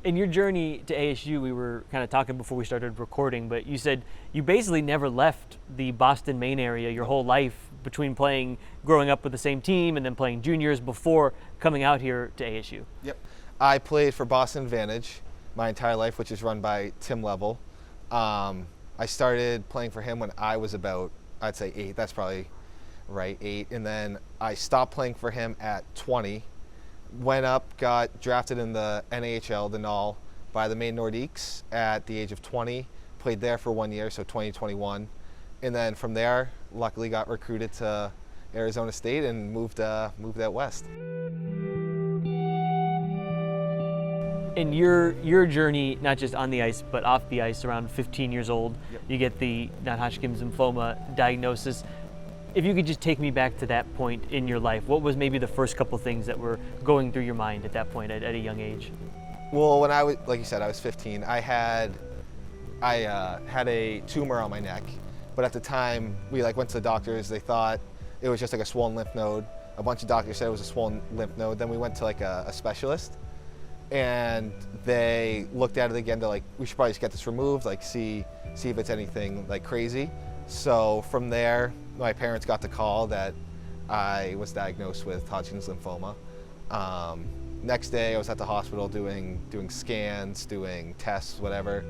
In your journey to ASU, we were kind of talking before we started recording, but you said you basically never left the Boston, Maine area your whole life, between growing up with the same team and then playing juniors before coming out here to ASU. Yep. I played for Boston Advantage my entire life, which is run by Tim Level. I started playing for him when I was about, I'd say 8. That's probably right, 8. And then I stopped playing for him at 20. Went up, got drafted in the NHL, the NAL, by the Maine Nordiques at the age of 20. Played there for 1 year, so 2021. And then from there, luckily got recruited to Arizona State and moved out west. In your journey, not just on the ice, but off the ice, around 15 years old, Yep. You get the non-Hodgkin's lymphoma diagnosis. If you could just take me back to that point in your life, what was maybe the first couple things that were going through your mind at that point at a young age? Well, when I was, like you said, I was 15. I had a tumor on my neck, but at the time we went to the doctors. They thought it was just a swollen lymph node. A bunch of doctors said it was a swollen lymph node. Then we went to a specialist, and they looked at it again. They're like, we should probably just get this removed, see if it's anything crazy. So from there, my parents got the call that I was diagnosed with Hodgkin's lymphoma. Next day, I was at the hospital doing scans, doing tests, whatever.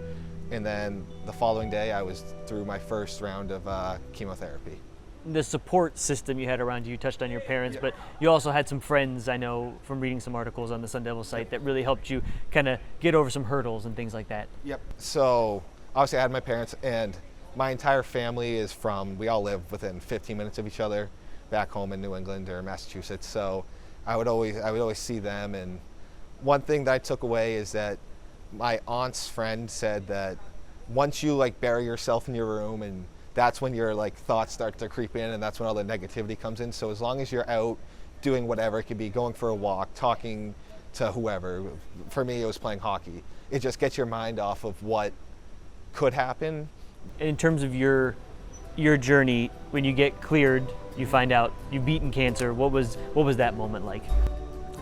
And then the following day, I was through my first round of chemotherapy. The support system you had around you touched on your parents, but you also had some friends, I know from reading some articles on the Sun Devil site, that really helped you kind of get over some hurdles and things like that. Yep. So obviously I had my parents, and my entire family we all live within 15 minutes of each other back home in New England or Massachusetts. So I would always see them. And one thing that I took away is that my aunt's friend said that once you bury yourself in your room, and that's when your thoughts start to creep in, and that's when all the negativity comes in. So as long as you're out doing whatever, it could be going for a walk, talking to whoever. For me, it was playing hockey. It just gets your mind off of what could happen. In terms of your journey, when you get cleared, you find out you've beaten cancer, what was that moment like?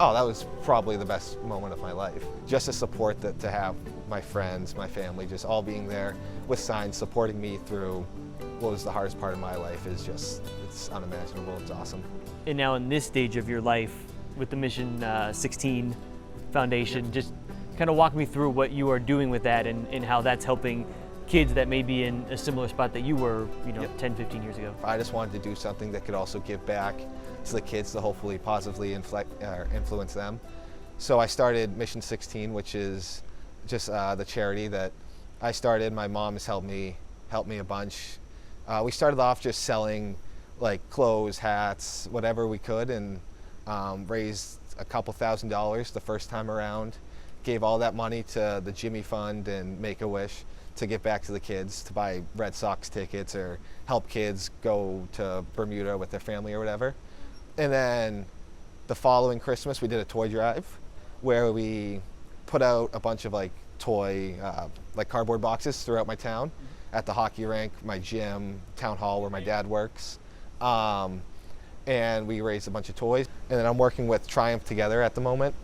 Oh, that was probably the best moment of my life. Just the support to have my friends, my family, just all being there with signs, supporting me through what was the hardest part of my life it's unimaginable. It's awesome. And now in this stage of your life with the Mission 16 Foundation, just kind of walk me through what you are doing with that and how that's helping kids that may be in a similar spot that you were, 10, 15 years ago. I just wanted to do something that could also give back to the kids to hopefully positively influence them. So I started Mission 16, which is just the charity that I started. My mom has helped me a bunch. We started off just selling clothes, hats, whatever we could, and raised a couple $1,000s the first time around. Gave all that money to the Jimmy Fund and Make-A-Wish to give back to the kids, to buy Red Sox tickets or help kids go to Bermuda with their family or whatever. And then the following Christmas, we did a toy drive where we put out a bunch of toy, cardboard boxes throughout my town, at the hockey rink, my gym, town hall where my dad works. And we raised a bunch of toys. And then I'm working with Triumph Together at the moment.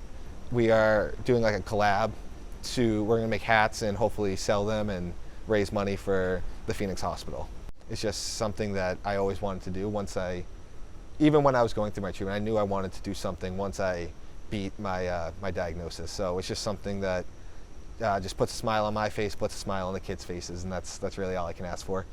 We are doing a collab. We're going to make hats and hopefully sell them and raise money for the Phoenix Hospital. It's just something that I always wanted to do even when I was going through my treatment. I knew I wanted to do something once I beat my diagnosis. So it's just something that just puts a smile on my face, puts a smile on the kids' faces, and that's really all I can ask for.